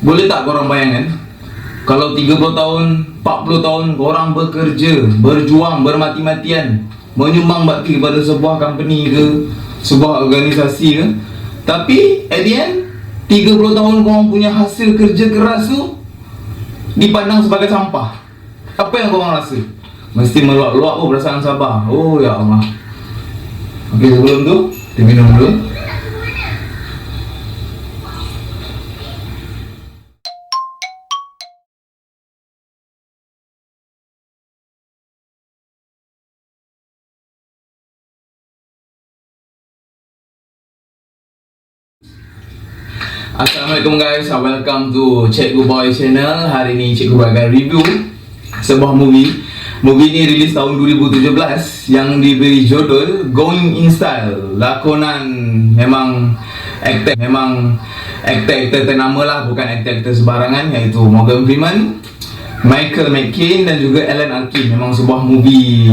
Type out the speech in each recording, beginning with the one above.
Boleh tak korang bayangkan, kalau 30 tahun, 40 tahun korang bekerja, berjuang, bermati-matian, menyumbang bakti kepada sebuah company ke, sebuah organisasi ke, tapi at the end 30 tahun korang punya hasil kerja keras tu dipandang sebagai sampah. Apa yang korang rasa? Mesti meluap-luap perasaan sabar. Oh ya Allah. Okey, sebelum tu kita minum dulu. Assalamualaikum guys, welcome to Cikgu Boy channel. Hari ni Cikgu Boy akan review sebuah movie. Movie ni rilis tahun 2017 yang diberi judul Going in Style. Lakonan memang aktor ternama lah, bukan aktor sembarangan, iaitu Morgan Freeman, Michael McCain dan juga Alan Arkin. Memang sebuah movie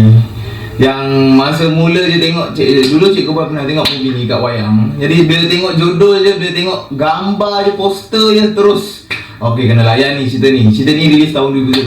yang masa mula je tengok, dulu Cikgu Boy pernah tengok movie ni kat wayang. Jadi bila tengok judul je, bila tengok gambar je, poster je, terus okey, kena layan ni cerita ni. Cerita ni rilis tahun 2017.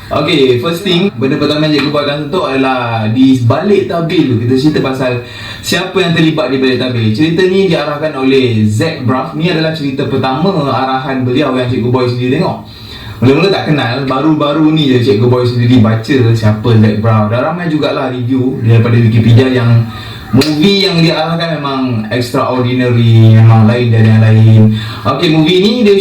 Okey, first thing, benda pertama yang Cikgu Boy akan sentuh adalah di balik tabir tu. Kita cerita pasal siapa yang terlibat di balik tabir. Cerita ni diarahkan oleh Zach Braff. Ni adalah cerita pertama arahan beliau yang Cikgu Boy sendiri tengok. Mula-mula tak kenal, baru-baru ni je Cikgu Boy sendiri baca siapa Zach Braff. Dan ramai jugalah review daripada Wikipedia yang movie yang dia arahkan memang extraordinary, memang lain dari yang lain. Okay, movie ni dia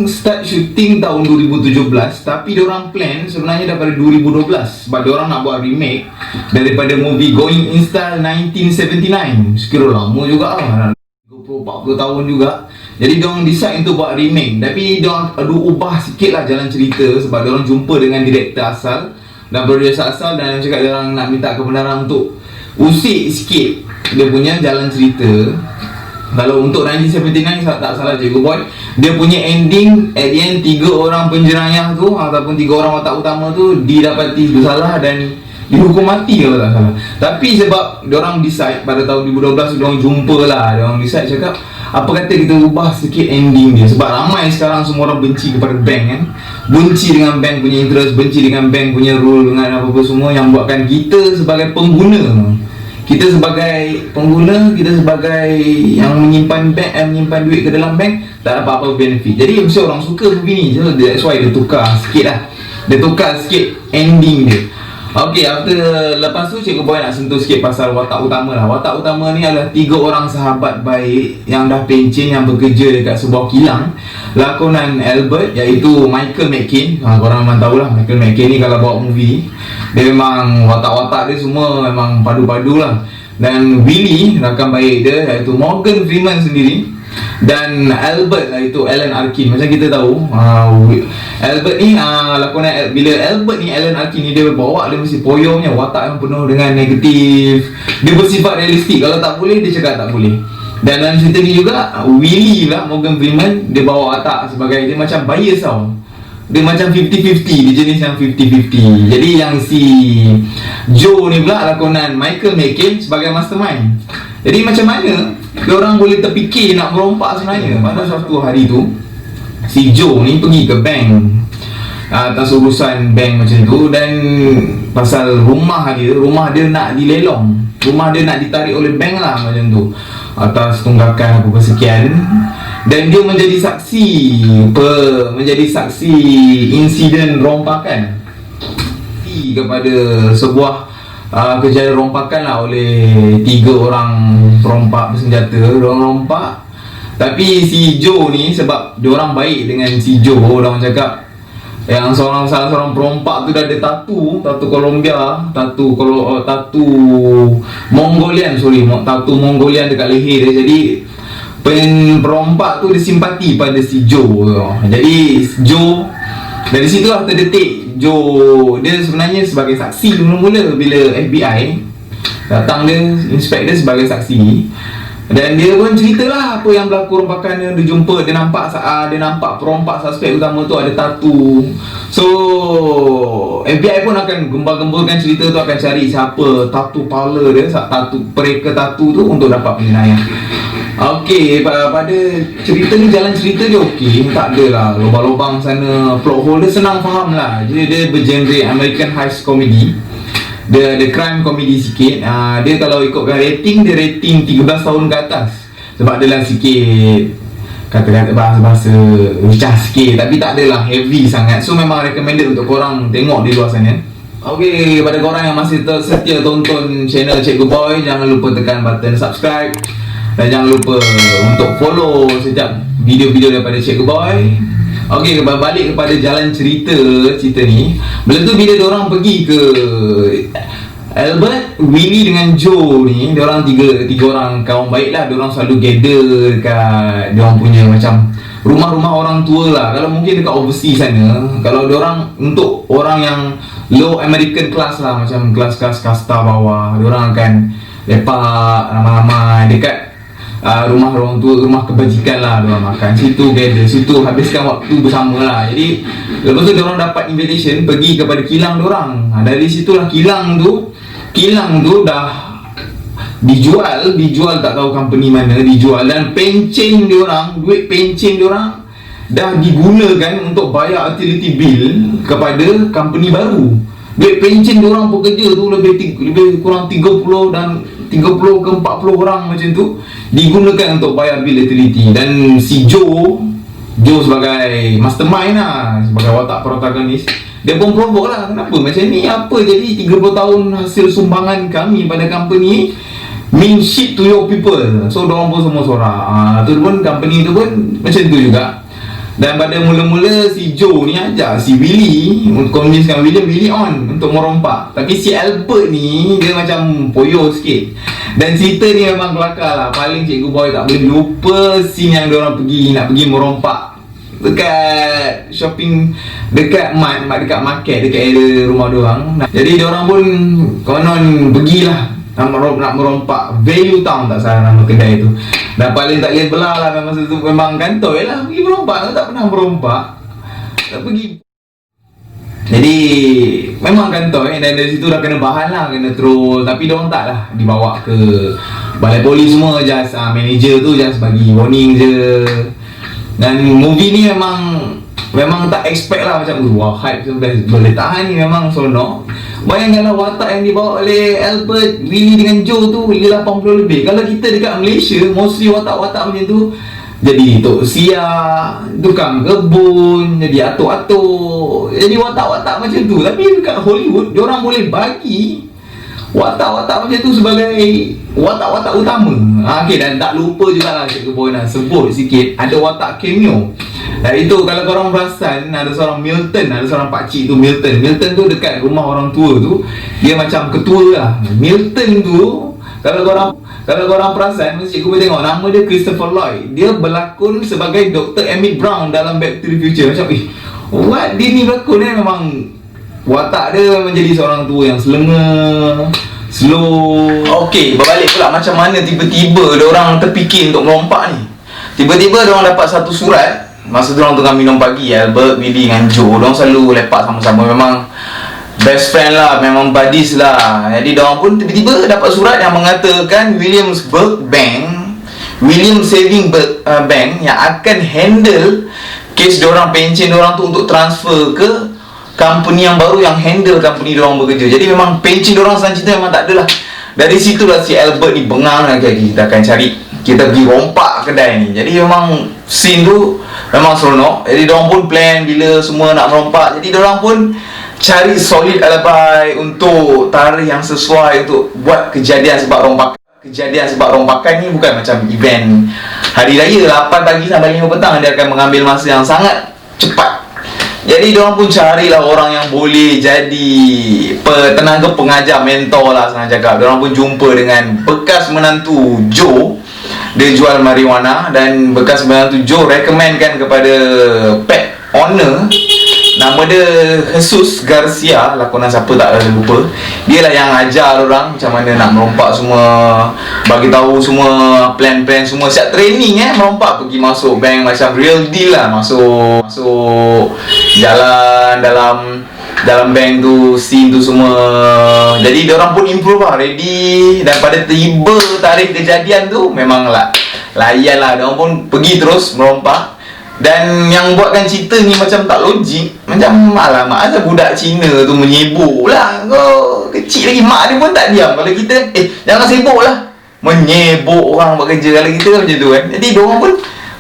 start shooting tahun 2017, tapi diorang plan sebenarnya daripada 2012 sebab diorang nak buat remake daripada movie Going in Style 1979. Sekiranya lama juga lah, 20-40 tahun juga. Jadi diorang decide untuk buat remake, tapi diorang ubah sikit lah jalan cerita sebab diorang jumpa dengan director asal dan producer asal dan cakap diorang nak minta kebenaran untuk usik sikit dia punya jalan cerita. Kalau untuk 1979 tak salah Cikgu Boy, dia punya ending at the end 3 orang penjerayah tu ataupun 3 orang watak utama tu didapati bersalah dan dihukum mati kalau tak salah. Tapi sebab diorang decide pada tahun 2012 diorang jumpa lah, diorang decide cakap apa kata kita ubah sikit ending dia. Sebab ramai sekarang semua orang benci kepada bank kan, benci dengan bank punya interest, benci dengan bank punya rule dengan apa-apa semua, yang buatkan kita sebagai pengguna, kita sebagai yang menyimpan bank, menyimpan duit ke dalam bank, tak dapat apa-apa benefit. Jadi mesti orang suka movie ni. So that's why dia tukar sikit lah, dia tukar sikit ending dia. Okey, lepas tu Cikgu Boy nak sentuh sikit pasal watak utama lah. Watak utama ni adalah 3 orang sahabat baik yang dah pencen, yang bekerja dekat sebuah kilang. Lakonan Albert, iaitu Michael McCain. Korang memang tahulah Michael McCain ni kalau buat movie, dia memang watak-watak dia semua memang padu-padu lah. Dan Willie, rakan baik dia, iaitu Morgan Freeman sendiri. Dan Albert lah, itu Alan Arkin. Macam kita tahu Albert ni lakonan, bila Albert ni Alan Arkin ni, dia bawa, dia mesti poyonya, watak yang penuh dengan negatif, dia bersifat realistik. Kalau tak boleh, dia cakap tak boleh. Dan dalam cerita ni juga Willie lah, Morgan Freeman, dia bawa watak sebagai, dia macam bias tau, dia macam 50-50, dia jenis yang 50-50. Jadi yang si Joe ni pula lakonan Michael McCain sebagai mastermind. Jadi macam mana diorang boleh terfikir nak merompak sebenarnya? Pada suatu hari tu si Joe ni pergi ke bank atas urusan bank macam tu, dan pasal rumah dia nak dilelong, rumah dia nak ditarik oleh bank lah macam tu, atas tunggakan apa sekian. Dan dia menjadi saksi insiden rompakan kepada sebuah kejadian rompakan lah oleh 3 orang perompak bersenjata. Diorang rompak, tapi si Joe ni, sebab diorang baik dengan si Joe, orang cakap yang salah seorang perompak tu dah ada tatu Colombia, tatu Mongolian dekat leher dia. Jadi perompak tu dia simpati pada si Joe. Jadi Joe, dari situ lah terdetik Joe, dia sebenarnya sebagai saksi mula-mula bila FBI datang, dia inspect dia sebagai saksi. Dan dia pun ceritalah apa yang berlaku rompakan dia. Dia nampak perompak suspek utama tu ada tatu. So FBI pun akan gembal-gemburkan cerita tu, akan cari siapa tatu parlor dia, pereka tatu tu untuk dapat penilaian. Okey, pada cerita ni, jalan cerita dia okey, tak adalah lubang-lubang sana, plot hole dia senang faham lah. Jadi dia bergenre American Heist Comedy. Dia ada crime comedy sikit. Dia kalau ikutkan rating, dia rating 13 tahun ke atas. Sebab dia lah sikit kata-kata bahasa-bahasa lucah sikit, tapi tak adalah heavy sangat. So memang recommended untuk korang tengok di luar sana. Okey, kepada korang yang masih setia tonton channel Cikgu Boy, jangan lupa tekan button subscribe. Dan jangan lupa untuk follow setiap video-video daripada Cikgu Boy. Okey, balik kepada jalan cerita ni. Bila tu bila diorang pergi ke Albert, Willy dengan Joe ni, diorang tiga orang kawan baik lah. Diorang selalu gather dekat diorang punya macam rumah-rumah orang tua lah. Kalau mungkin dekat overseas sana, kalau diorang untuk orang yang low American class lah, macam kelas-kelas kasta bawah, diorang akan lepak ramai-ramai dekat rumah orang tua, rumah kebajikan lah. Diorang makan situ, gather situ, habiskan waktu bersama lah. Jadi lepas tu diorang dapat invitation pergi kepada kilang diorang. Dari situlah kilang tu dah dijual tak tahu company mana dijual. Dan pencen diorang, duit pencen diorang dah digunakan untuk bayar utility bill kepada company baru. Duit pencen diorang pekerja tu lebih kurang 30 ke 40 orang macam tu digunakan untuk bayar bil utility. Dan si Joe sebagai mastermind lah, sebagai watak protagonis, dia pun provok lah, kenapa macam ni, apa jadi 30 tahun hasil sumbangan kami pada company mean shit to your people. So diorang pun semua sorak. Tu pun company tu pun macam tu juga. Dan pada mula-mula si Joe ni ajak si Willy untuk convincekan Willy on untuk merompak. Tapi si Albert ni dia macam poyo sikit. Dan cerita ni memang kelakar lah. Paling Cikgu Boy tak boleh lupa scene yang diorang nak pergi merompak dekat shopping, dekat market, dekat area rumah diorang. Jadi diorang pun konon pergilah nak merompak Value Town, tak salah nama kedai tu. Dan paling tak boleh belah lah masa tu, memang kantoi lah pergi merompak. Tak pernah merompak, tak pergi. Jadi memang kantoi. Dan dari situ dah kena bahan lah, kena troll. Tapi diorang tak lah dibawa ke balai polis semua. Just manager tu just bagi warning je. Dan movie ni memang tak expect lah, macam wah hype boleh tahan ni, memang sonok. Bayangkanlah watak yang dibawa oleh Albert, Willy dengan Joe tu, 80 lebih. Kalau kita dekat Malaysia, mostly watak-watak macam tu jadi tok siap, tukang kebun, jadi atuk-atuk, jadi watak-watak macam tu. Tapi dekat Hollywood, diorang boleh bagi watak-watak macam tu sebagai watak-watak utama. Okay, dan tak lupa jugalah Cikgu Boy nak sebut sikit, ada watak cameo. Itu kalau korang perasan, ada seorang Milton, ada seorang pakcik tu Milton tu dekat rumah orang tua tu, dia macam ketua lah. Milton tu kalau korang perasan, mesti Cikgu Boy tengok nama dia Christopher Lloyd. Dia berlakon sebagai Dr. Emmett Brown dalam Back to the Future. Macam what dia ni berlakon memang watak dia menjadi seorang tua yang selenge, slow. Okey, berbalik pula macam mana tiba-tiba diorang terfikir untuk merompak ni. Tiba-tiba diorang dapat satu surat. Masa diorang tengah minum pagi, Albert, Willy dengan Joe, diorang selalu lepak sama-sama. Memang best friend lah, memang buddies lah. Jadi diorang pun tiba-tiba dapat surat yang mengatakan Williamsburg Saving Bank yang akan handle kes diorang, pencen diorang tu untuk transfer ke company yang baru yang handle company diorang bekerja. Jadi memang pencen diorang selanjutnya memang tak ada lah. Dari situlah si Albert ni bengang lagi, kita akan cari, kita pergi rompak kedai ni. Jadi memang scene tu memang seronok. Jadi diorang pun plan bila semua nak merompak. Jadi diorang pun cari solid alibi untuk tarikh yang sesuai untuk buat kejadian sebab rompakan ni bukan macam event hari raya 8 pagi sampai 5 petang. Dia akan mengambil masa yang sangat cepat. Jadi diorang pun carilah orang yang boleh jadi tenaga pengajar, mentor lah senang cakap. Diorang pun jumpa dengan bekas menantu Joe. Dia jual marijuana dan bekas menantu Joe recommendkan kepada pet owner, nama dia Jesus Garcia, lakonan siapa tak ada lupa. Dia lah yang ajar orang macam mana nak merompak semua, bagi tahu semua plan-plan semua, siap training merompak, pergi masuk bank macam real deal lah, masuk jalan dalam bank tu, scene tu semua. Jadi diorang pun improve lah, ready. Dan pada tiba tarikh kejadian tu memang layan lah, diorang pun pergi terus merompak. Dan yang buatkan cerita ni macam tak logik. Macam alamak, asal budak Cina tu menyebuk lah. Kau kecil lagi, mak dia pun tak diam. Kalau kita, jangan sibuk lah, menyebuk orang buat kerja. Kalau kita macam tu kan. Jadi diorang pun,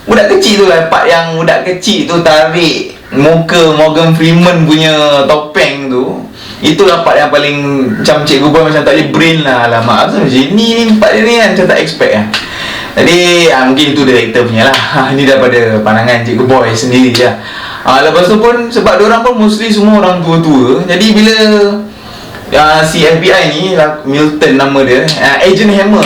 budak kecil tu lah, part yang budak kecil tu tarik muka Morgan Freeman punya topeng tu. Itulah part yang paling macam Cikgu Boy macam tak boleh brain lah. Alamak, asal macam ni part dia ni kan, macam tak expect lah. Jadi mungkin itu director punya lah. Ini daripada pandangan Cikgu Boy sendiri lah. Lepas tu pun sebab diorang pun mostly semua orang tua-tua. Jadi bila si FBI ni, Milton nama dia, Agent Hammer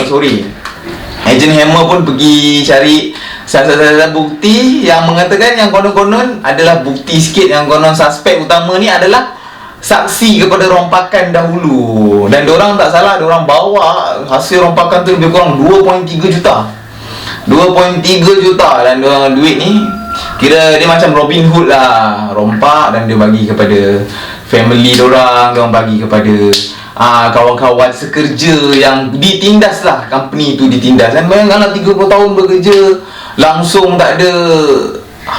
pun pergi cari salah-salah bukti yang mengatakan yang konon-konon adalah bukti sikit, yang konon suspek utama ni adalah saksi kepada rompakan dahulu. Dan diorang tak salah, diorang bawa hasil rompakan tu lebih kurang 2.3 juta. 2.3 juta. Dan diorang duit ni kira dia macam Robin Hood lah, rompak dan dia bagi kepada family diorang bagi kepada kawan-kawan sekerja yang ditindas lah. Company tu ditindas. Dan bayangkanlah 30 tahun bekerja langsung tak ada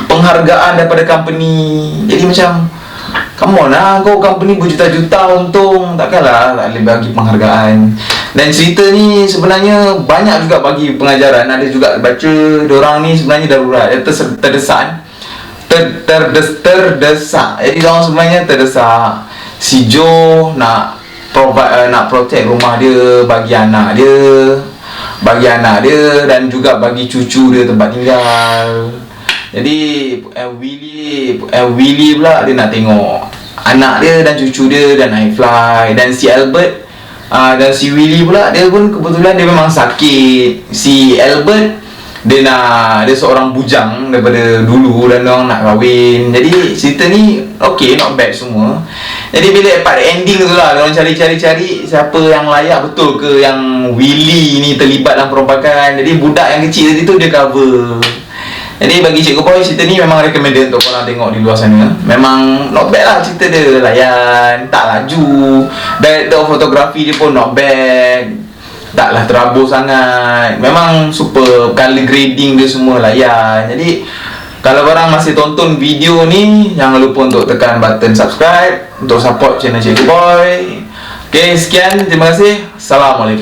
penghargaan daripada company. Jadi macam, come on lah, kau company berjuta-juta untung, takkanlah tak boleh bagi penghargaan. Dan cerita ni sebenarnya banyak juga bagi pengajaran. Ada juga baca diorang ni sebenarnya darurat, terdesak. Jadi diorang sebenarnya terdesak. Si Joe nak protect rumah dia, bagi anak dia dan juga bagi cucu dia tempat tinggal. Jadi Willy pula dia nak tengok anak dia dan cucu dia dan naik fly. Dan si Albert dan si Willy pula, dia pun kebetulan dia memang sakit. Si Albert dia seorang bujang daripada dulu dan dia nak kahwin. Jadi cerita ni okay, not bad semua. Jadi bila part ending tu lah, diorang cari siapa yang layak betul ke yang Willy ni terlibat dalam perompakan. Jadi budak yang kecil tadi tu dia cover. Jadi bagi Cikgu Boy, cerita ni memang recommended untuk korang tengok di luar sana. Memang not bad lah cerita dia, layan, tak laju. Director fotografi dia pun not bad, taklah terabur sangat. Memang super, color grading dia semua layan. Jadi kalau korang masih tonton video ni, jangan lupa untuk tekan button subscribe untuk support channel Cikgu Boy. Okay, sekian, terima kasih. Assalamualaikum.